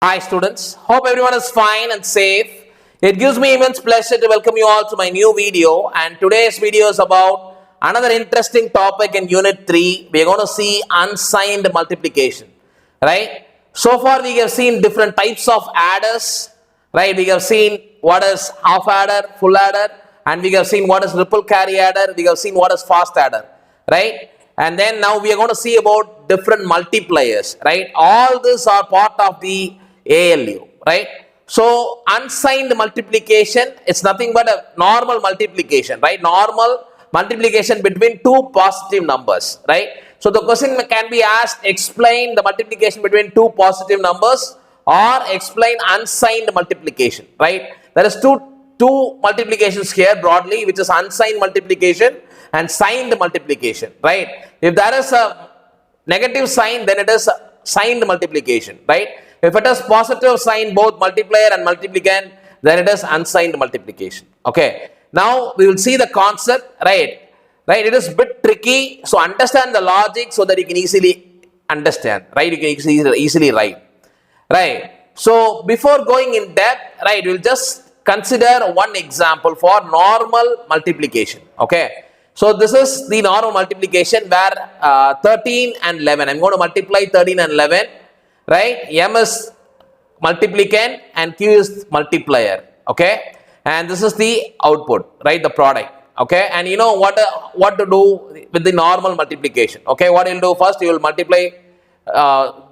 Hi students, hope everyone is fine and safe. It gives me immense pleasure to welcome you all to my new video, and today's video is about another interesting topic in unit 3. We are going to see unsigned multiplication, right? So far we have seen different types of adders, right? We have seen what is half adder, full adder, and we have seen what is ripple carry adder, we have seen what is fast adder, right? And then now we are going to see about different multipliers, right? All these are part of the ALU, right? So unsigned multiplication is nothing but a normal multiplication, right? Normal multiplication between two positive numbers, right? So the question can be asked, explain the multiplication between two positive numbers or explain unsigned multiplication, right? There is two multiplications here broadly, which is unsigned multiplication and signed multiplication, right? If there is a negative sign, then it is a signed multiplication, right? If it is positive sign, both multiplier and multiplicand, then it is unsigned multiplication. Okay. Now we will see the concept, right? Right. It is a bit tricky. So understand the logic so that you can easily understand, right? You can easily write, right? So before going in depth, right, we'll just consider one example for normal multiplication. Okay. So this is the normal multiplication where 13 and 11. I'm going to multiply 13 and 11. Right, M is multiplicand and Q is multiplier, okay, and this is the output, right, the product, okay, and you know what to do with the normal multiplication, okay. What you'll do first, you will multiply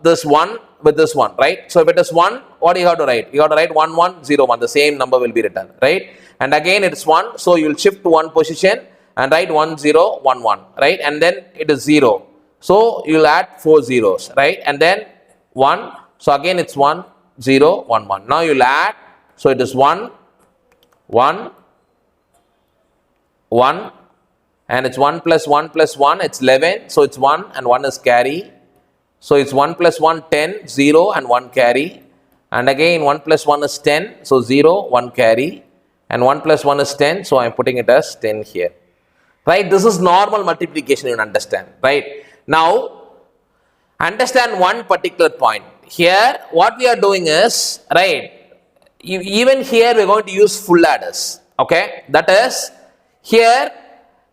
this one with this one, right? So if it is 1, what do you have to write? You have to write 1 1 0 1, the same number will be written, right? And again it's 1, so you will shift to one position and write 1 0 1 1, right? And then it is 0, so you will add 4 zeros, right? And then 1, so again it's 1 0 1 1. Now you'll add, so it is 1 1 1, and it's 1 plus 1 plus 1, it's 11, so it's 1 and 1 is carry, so it's 1 plus 1 10 0 and 1 carry, and again 1 plus 1 is 10, so 0 1 carry, and 1 plus 1 is 10, so I'm putting it as 10 here, right? This is normal multiplication, you understand, right? Now understand one particular point. Here, what we are doing is, right, even here we are going to use full adders, okay? That is, here,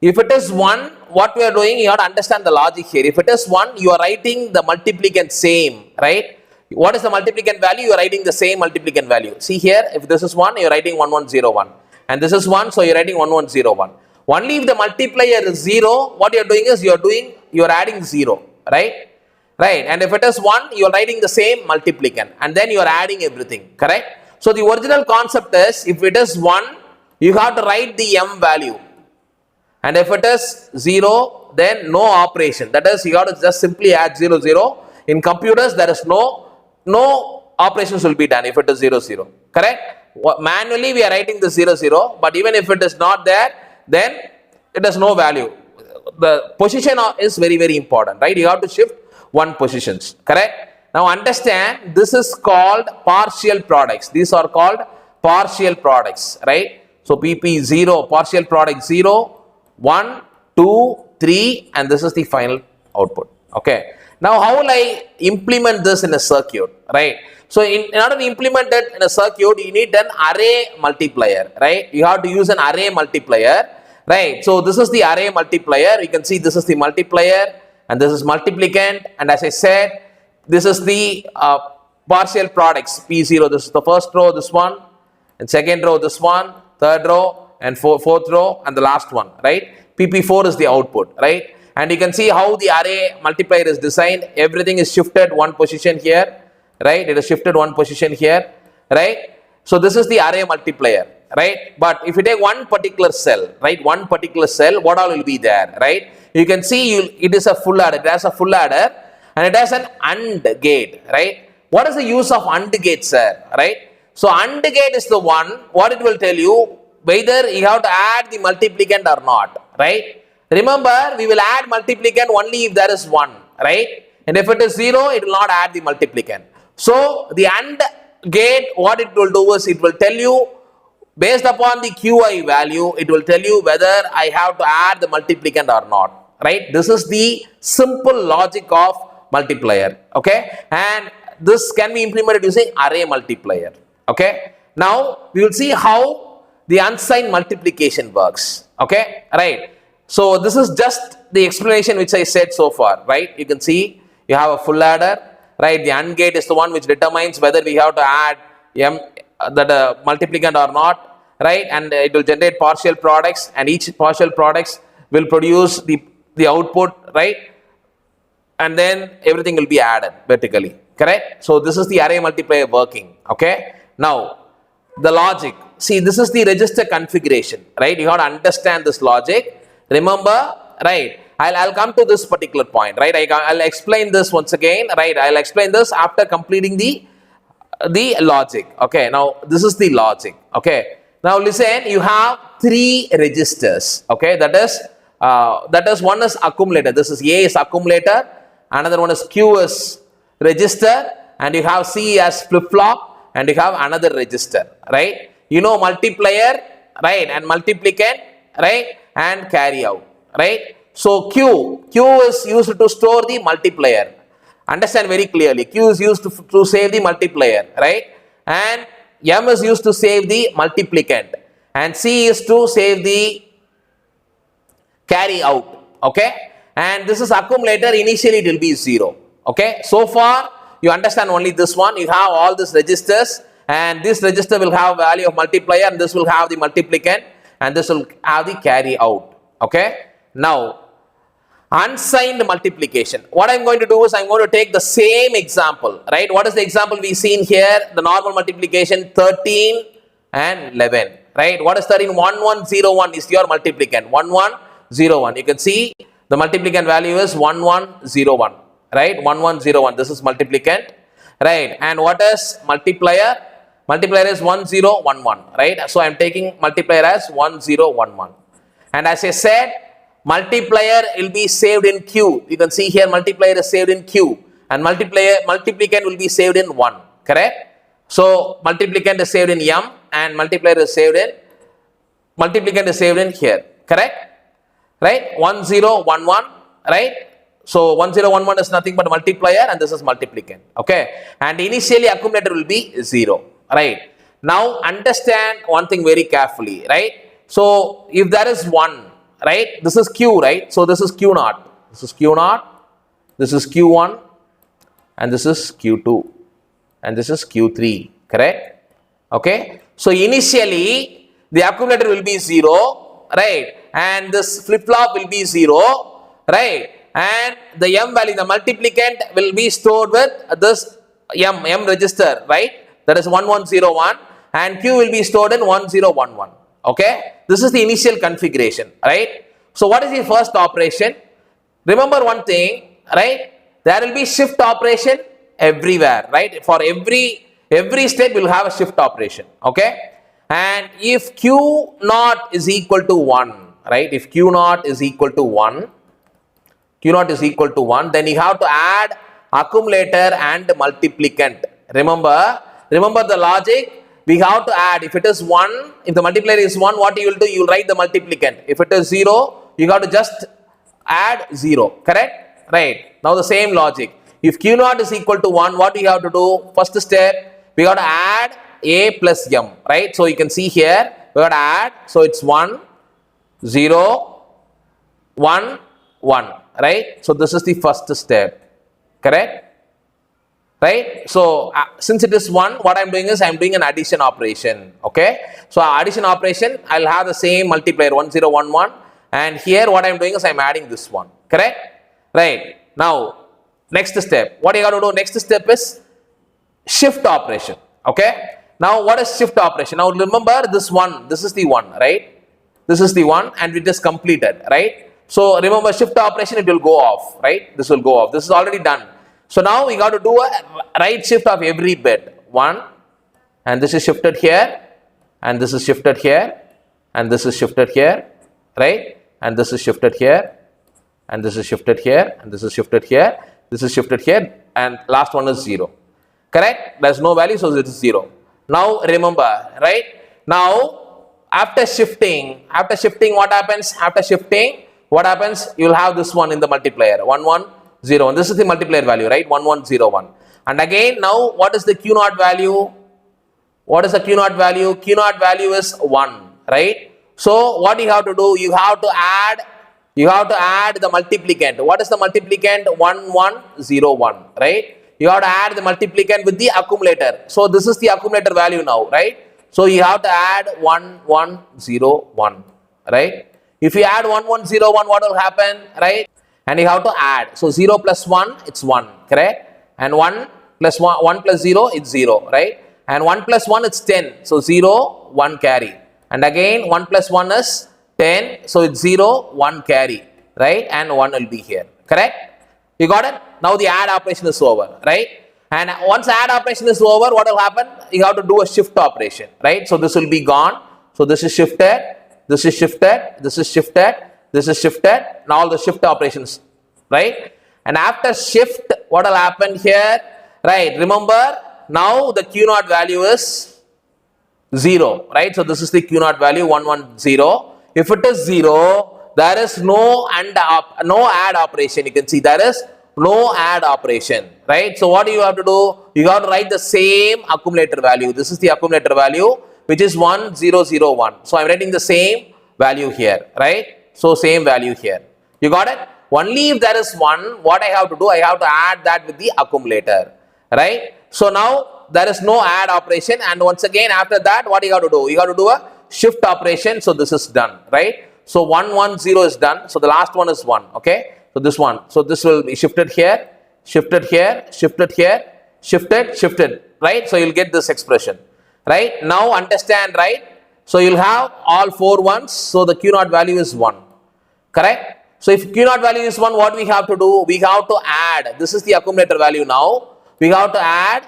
if it is 1, what we are doing, you have to understand the logic here. If it is 1, you are writing the multiplicand same, right? What is the multiplicand value? You are writing the same multiplicand value. See here, if this is 1, you are writing 1 1 0 1. And this is 1, so you are writing 1 1 0 1. Only if the multiplier is 0, what you are doing is, you are adding 0, right? Right, and if it is 1, you are writing the same multiplicand and then you are adding everything, correct? So the original concept is, if it is 1, you have to write the M value, and if it is 0, then no operation, that is, you have to just simply add 0 0. In computers, there is no operations will be done if it is 0 0, correct? Manually we are writing the 0 0, but even if it is not there, then it has no value. The position is very, very important, right? You have to shift one positions, correct? Now understand, this is called partial products. These are called partial products, right? So PP 0, partial product 0, 1, 2, 3, and this is the final output, okay? Now how will I implement this in a circuit, right? So in order to implement it in a circuit, you need an array multiplier, right? You have to use an array multiplier, right? So this is the array multiplier. You can see this is the multiplier, and this is multiplicand, and as I said, this is the partial products P0. This is the first row, this one, and second row, this one, third row, and fourth row, and the last one, right? PP4 is the output, right? And you can see how the array multiplier is designed. Everything is shifted one position here, right? It is shifted one position here, right? So this is the array multiplier, right? But if you take one particular cell, right, one particular cell, what all will be there, right? You can see it is a full adder. It has a full adder and it has an AND gate, right? What is the use of AND gate, sir, right? So AND gate is the one, what it will tell you, whether you have to add the multiplicand or not, right? Remember, we will add multiplicand only if there is 1, right? And if it is 0, it will not add the multiplicand. So the AND gate, what it will do is, it will tell you, based upon the QI value, it will tell you whether I have to add the multiplicand or not, right? This is the simple logic of multiplier, okay? And this can be implemented using array multiplier. Okay, now we will see how the unsigned multiplication works. Okay, right. So this is just the explanation which I said so far, right? You can see you have a full adder, right? The AND gate is the one which determines whether we have to add m the multiplicand or not, right? And it will generate partial products, and each partial products will produce the output, right? And then everything will be added vertically, correct? So this is the array multiplier working. Okay, now the logic, see, this is the register configuration, right? You have to understand this logic. Remember, right? I'll come to this particular point, right? I'll explain this once again, right? I'll explain this after completing the logic. Okay, now this is the logic. Okay, now listen, you have three registers. Okay, that is one is accumulator. This is A is accumulator, another one is Q is register, and you have C as flip-flop, and you have another register, right? You know multiplier, right, and multiplicand, right, and carry out, right? So Q is used to store the multiplier. Understand very clearly. Q is used to save the multiplier, right? And M is used to save the multiplicand, and C is to save the carry out. Okay, and this is accumulator. Initially it will be 0. Okay, so far you understand only this one. You have all these registers, and this register will have value of multiplier, and this will have the multiplicand, and this will have the carry out. Okay, now unsigned multiplication. What I'm going to do is I'm going to take the same example, right? What is the example we seen here? The normal multiplication 13 and 11, right? What is 13? 1101 is your multiplicand. 1101. You can see the multiplicand value is 1101, right? 1101. This is multiplicand, right? And what is multiplier? Multiplier is 1011, right? So I'm taking multiplier as 1011. And as I said, multiplier will be saved in Q. You can see here multiplier is saved in Q, and multiplicand will be saved in 1, correct? So multiplicand is saved in M, and multiplicand is saved in here, correct? Right? 1011, right? So 1011 is nothing but multiplier, and this is multiplicand. Okay, and initially accumulator will be 0, right? Now understand one thing very carefully, right? So if there is 1, right, this is Q, right? So this is Q0, this is Q0, this is Q1, and this is Q2, and this is Q3, correct? Okay, so initially the accumulator will be 0, right, and this flip-flop will be 0, right, and the M value, the multiplicand will be stored with this M register, right, that is 1101, and Q will be stored in 1011. Okay, this is the initial configuration, right? So what is the first operation? Remember one thing, right? There will be shift operation everywhere, right? For every step will have a shift operation. Okay, and if Q0 is equal to 1, right? If Q0 is equal to 1, then you have to add accumulator and multiplicand. Remember the logic. We have to add. If it is 1, if the multiplier is 1, what you will do? You will write the multiplicand. If it is 0, you got to just add 0. Correct? Right. Now the same logic. If Q0 is equal to 1, what you have to do? First step, we got to add A plus M. Right. So you can see here, we got to add. So it's 1, 0, 1, 1. Right. So this is the first step. Correct? Right, so since it is 1, what I'm doing is I'm doing an addition operation. Okay, so addition operation, I'll have the same multiplier 1011, and here what I'm doing is I'm adding this one. Correct? Right. Now next step, what you got to do? Next step is shift operation. Okay. Now what is shift operation? Now remember this one. This is the one, right? This is the one, and it is completed, right? So remember shift operation, it will go off, right? This will go off. This is already done. So now we got to do a right shift of every bit. 1, and this is shifted here, and this is shifted here, and this is shifted here, right? And this is shifted here, and this is shifted here, and this is shifted here, this is shifted here, and last one is 0. Correct? There is no value, so it is 0. Now remember, right? Now after shifting, what happens? After shifting, what happens? You will have this one in the multiplier 1101. This is the multiplier value, right? 1101. And again, now what is the Q naught value? What is the Q naught value? Q naught value is 1, right? So what you have to do? You have to add the multiplicand. What is the multiplicand? 1, 1, 0, 1, right? You have to add the multiplicand with the accumulator. So this is the accumulator value now, right? So you have to add 1, 1, 0, 1, right? If you add 1, 1, 0, 1, what will happen, right? And you have to add. So 0 plus 1, it's 1, correct? And 1 plus 1 plus 0, it's 0, right? And 1 plus 1, it's 10. So 0, 1 carry. And again, 1 plus 1 is 10. So it's 0, 1 carry, right? And 1 will be here, correct? You got it? Now the add operation is over, right? And once add operation is over, what will happen? You have to do a shift operation, right? So this will be gone. So this is shifted, this is shifted, this is shifted, this is shifted. Now all the shift operations, right? And after shift, what will happen here? Right, remember, now the Q naught value is 0, right? So this is the Q naught value 1, 1, 0. If it is 0, there is no add operation. You can see there is no add operation, right? So what do you have to do? You have to write the same accumulator value. This is the accumulator value, which is 1, 0, 0, 1. So I'm writing the same value here, right? So same value here. You got it? Only if there is 1, what I have to do? I have to add that with the accumulator, right? So now there is no add operation, and once again after that, what you have to do? You have to do a shift operation. So this is done, right? So 1, 1, 0 is done. So the last one is 1, okay? So this one. So this will be shifted here, shifted here, shifted here, shifted, shifted, right? So you'll get this expression, right? Now understand, right? So you'll have all 4 ones. So the Q naught value is 1, correct? So if Q naught value is 1, what we have to do? We have to add. This is the accumulator value now. We have to add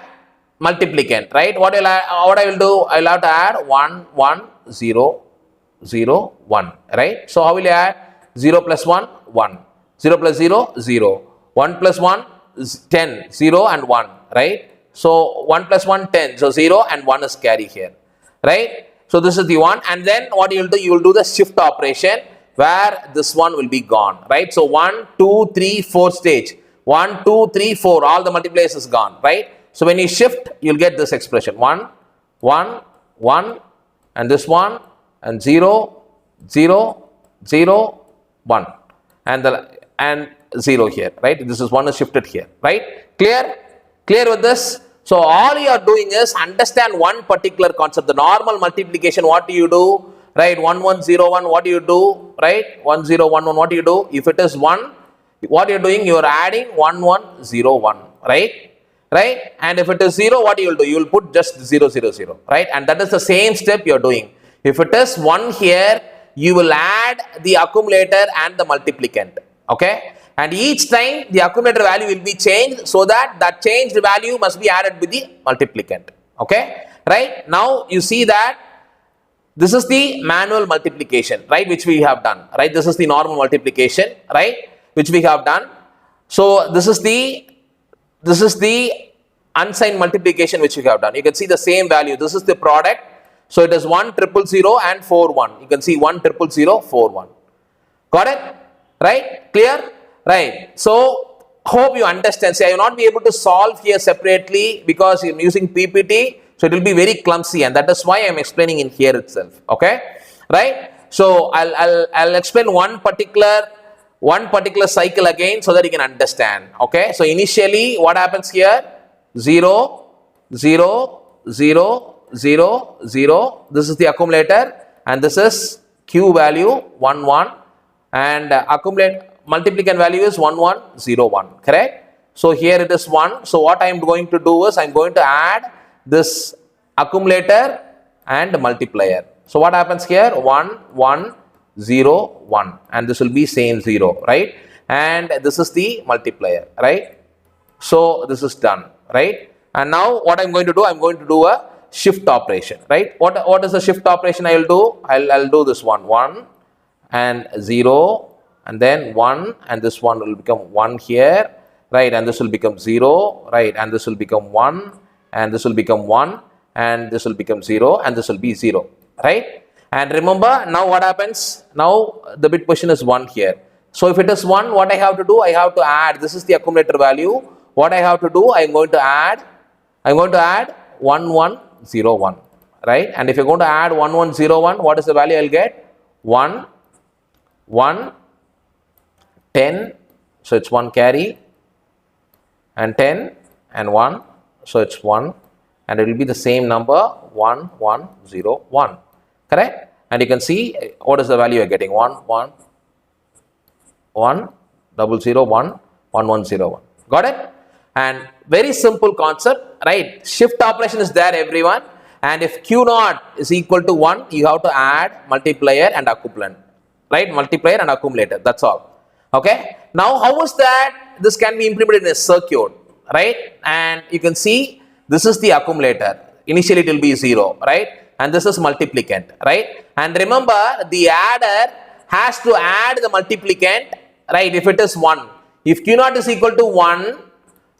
multiplicand, right? What I will do? I will have to add 1, 1, 0, 0, 1, right? So how will you add? 0 plus 1, 1. 0 plus 0, 0. 1 plus 1 is 10, 0 and 1, right? So 1 plus 1, 10. So 0 and 1 is carry here, right? So this is the one. And then what you will do? You will do the shift operation where this one will be gone, right? So 1, 2, 3, 4 stage. 1, 2, 3, 4. All the multipliers is gone, right? So when you shift, you'll get this expression 1, 1, 1, and this one, and 0, 0, 0, 1, and 0 here, right? This is 1 is shifted here, right? Clear? Clear with this? So all you are doing is understand one particular concept. The normal multiplication, what do you do? Right? 1, 1, 0, 1, what do you do? Right? 1, 0, 1, 1, what do you do? If it is 1, what you're doing? You are adding 1, 1, 0, 1, right? Right? And if it is 0, what you will do? You will put just 0, 0, 0, right? And that is the same step you are doing. If it is 1 here, you will add the accumulator and the multiplicand, okay? And each time the accumulator value will be changed, so that changed value must be added with the multiplicand, okay? Right? Now you see that this is the manual multiplication, right, which we have done, right? This is the normal multiplication, right, which we have done. So this is the unsigned multiplication which we have done. You can see the same value. This is the product. So it is 1, 0, 0, and 4, 1. You can see 1, 0, 0, 4, 1. Got it? Right? Clear? Right. So hope you understand. See, I will not be able to solve here separately because I am using PPT. So it will be very clumsy, and that is why I am explaining in here itself. Okay? Right? So I'll explain one particular cycle again so that you can understand. Okay? So initially what happens here? 0, 0, 0, 0, 0. This is the accumulator, and this is Q value 1, 1, and multiplicand value is 1, 1, 0, 1. Correct? So here it is 1. So what I am going to do is I am going to add this accumulator and multiplier. So what happens here? 1, 1, 0, 1, and this will be same 0, right? And this is the multiplier, right? So this is done, right? And now what I'm going to do? I'm going to do a shift operation, right? What is the shift operation I will do? I'll do this one, 1 and 0, and then 1, and this one will become 1 here, right? And this will become 0, right? And this will become 1, and this will become 1, and this will become 0, and this will be 0, right? And remember, now what happens? Now the bit position is 1 here. So if it is 1, what I have to do? I have to add. This is the accumulator value. what I have to do, I'm going to add 1 1 0 1, right? And if you're going to add 1 1 0 1, what is the value I'll get? 1 1 10, so it's 1 carry, and 10 and 1, so it's 1, and it will be the same number 1 1 0 1, correct? And you can see what is the value you're getting, 1 1 1 0 0 1 1 1 0 1. Got it? And very simple concept, right? Shift operation is there, everyone. And if Q naught is equal to 1, you have to add multiplier and accumulant, right? Multiplier and accumulator, that's all. Okay? Now, how is that this can be implemented in a circuit, right? And you can see this is the accumulator. Initially, it will be 0, right? And this is multiplicand, right? And remember, the adder has to add the multiplicand, right? If it is 1. If Q naught is equal to 1,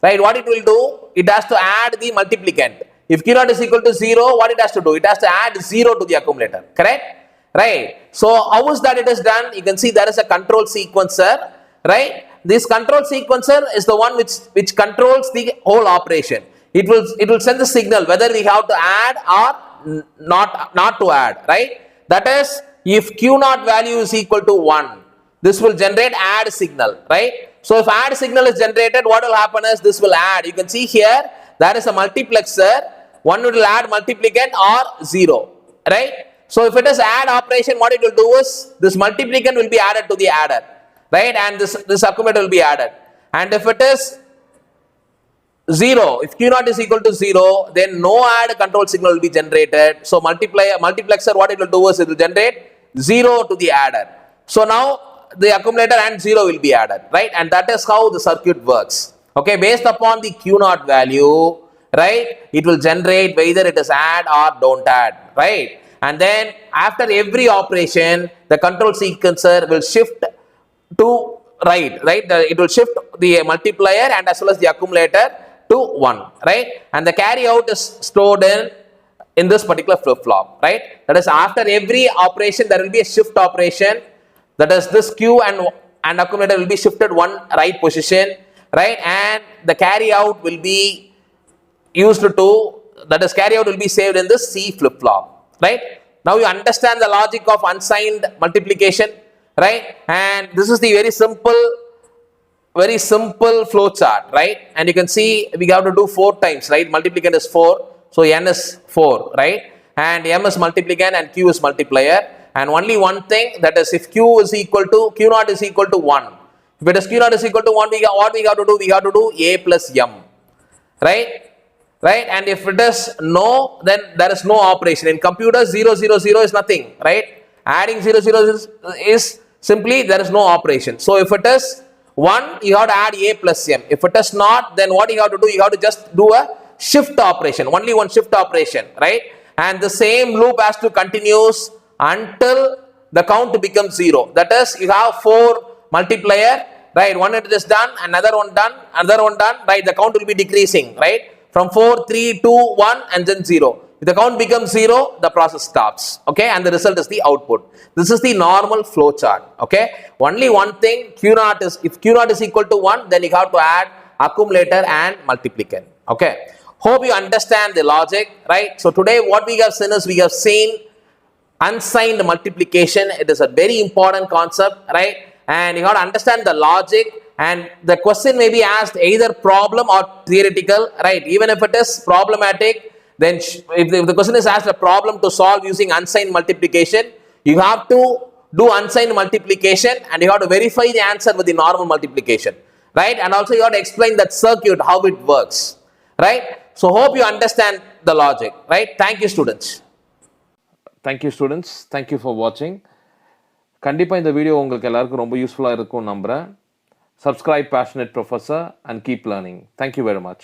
right, what it will do? It has to add the multiplicand. If Q naught is equal to 0, what it has to do? It has to add 0 to the accumulator, correct? Right? So, how is that it is done? You can see there is a control sequencer, right? This control sequencer is the one which controls the whole operation. It will send the signal whether we have to add or not to add, right? That is, if Q naught value is equal to 1, this will generate add signal, right? So, if add signal is generated, what will happen is this will add. You can see here, there is a multiplexer. One will add multiplicand or 0, right? So, if it is add operation, what it will do is this multiplicand will be added to the adder, right? And this accumulator will be added. And if it is 0, if Q naught is equal to 0, then no add control signal will be generated. So, multiplexer, what it will do is it will generate 0 to the adder. So, now the accumulator and 0 will be added, right? And that is how the circuit works. Okay, based upon the Q naught value, right, it will generate whether it is add or don't add, right? And then after every operation, the control sequencer will shift to right? It will shift the multiplier and as well as the accumulator to 1, right? And the carry out is stored in this particular flip-flop, right? That is, after every operation, there will be a shift operation. That is, this Q and accumulator will be shifted one right position, right? And the carry out will be used to, that is, carry out will be saved in this C flip-flop, right? Now you understand the logic of unsigned multiplication, right? And this is the very simple flow chart, right? And you can see we have to do 4 times, right? Multiplicand is 4, so N is 4, right? And M is multiplicand and Q is multiplier. And only one thing, that is, if Q naught is equal to 1. If it is Q naught is equal to 1, what we have to do? We have to do A plus M, right? Right? And if it is no, then there is no operation. In computer, 0, 0, 0 is nothing, right? Adding 0, 0 is simply there is no operation. So if it is 1, you have to add A plus M. If it is not, then what you have to do? You have to just do a shift operation, only one shift operation, right? And the same loop has to continues until the count becomes 0. That is, you have 4 multiplier, right? One it is done, another one done, right? The count will be decreasing, right? From 4, 3, 2, 1 and then 0. If the count becomes 0, the process stops, okay? And the result is the output. This is the normal flow chart, okay? Only one thing, if Q naught is equal to 1, then you have to add accumulator and multiplicand, okay? Hope you understand the logic, right? So today what we have seen is, we have seen unsigned multiplication. It is a very important concept, right? And you have to understand the logic, and the question may be asked either problem or theoretical, right? Even if it is problematic, then if the question is asked a problem to solve using unsigned multiplication, you have to do unsigned multiplication and you have to verify the answer with the normal multiplication, right? And also you have to explain that circuit, how it works, right? So hope you understand the logic, right? Thank you, students. Thank you, students. Thank you for watching. கண்டிப்பாக இந்த video உங்களுக்கு எல்லாருக்கும் ரொம்ப யூஸ்ஃபுல்லாக இருக்கும் நம்புகிறேன். Subscribe Passionate Professor and keep learning. Thank you very much.